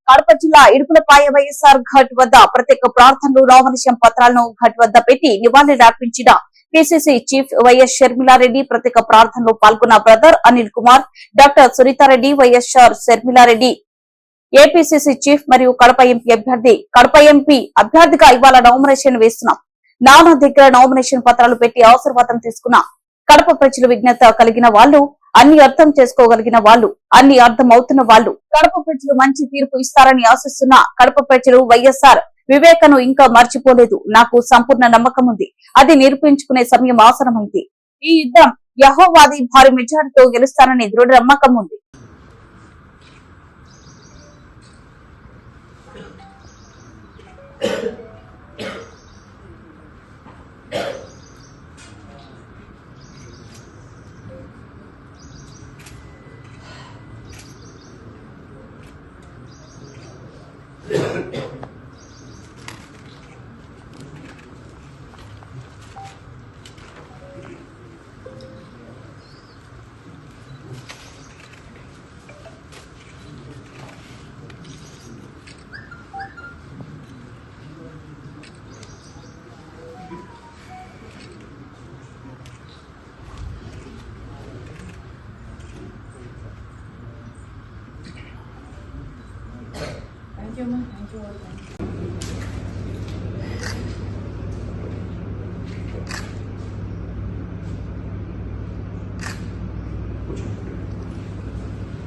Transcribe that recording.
కడప జిల్లా ఇడుపులపాయ వైఎస్ఆర్ ఘాట్ వద్ద ప్రత్యేక ప్రార్థనలు నామినేషన్ పత్రాలను ఘాట్ వద్ద పెట్టి నివాళులర్పించిన పిసిసి చీఫ్ వైఎస్ షర్మిలారెడ్డి ప్రత్యేక ప్రార్థనలో పాల్గొన్న brother Anil Kumar, doctor Sunitha Reddy, YSR Sharmila Reddy APCC chief మరియు కడప ఎంపీ అభ్యర్థిగా ఇవాళ నామినేషన్ వేస్తున్నాం. నాన్న దగ్గర నామినేషన్ పత్రాలు పెట్టి ఆశీర్వాదం తీసుకున్న కడప ప్రజలు విజ్ఞత కలిగిన వాళ్ళు, అన్ని అర్థం చేసుకోగలిగిన వాళ్ళు, అన్ని అర్థం అవుతున్న వాళ్ళు, కడప ప్రజలు మంచి తీర్పు ఇస్తారని ఆశిస్తున్న కడప ప్రజలు వైఎస్ఆర్ వివేకను ఇంకా మర్చిపోలేదు. నాకు సంపూర్ణ నమ్మకం ఉంది. అది నిరూపించుకునే సమయం ఆసనమైంది. ఈ యుద్ధం యెహోవాది భారీ మెజారిటీతో గెలుస్తానని దృఢ నమ్మకం ఉంది. Thank you, ma'am. Thank you all. Thank you.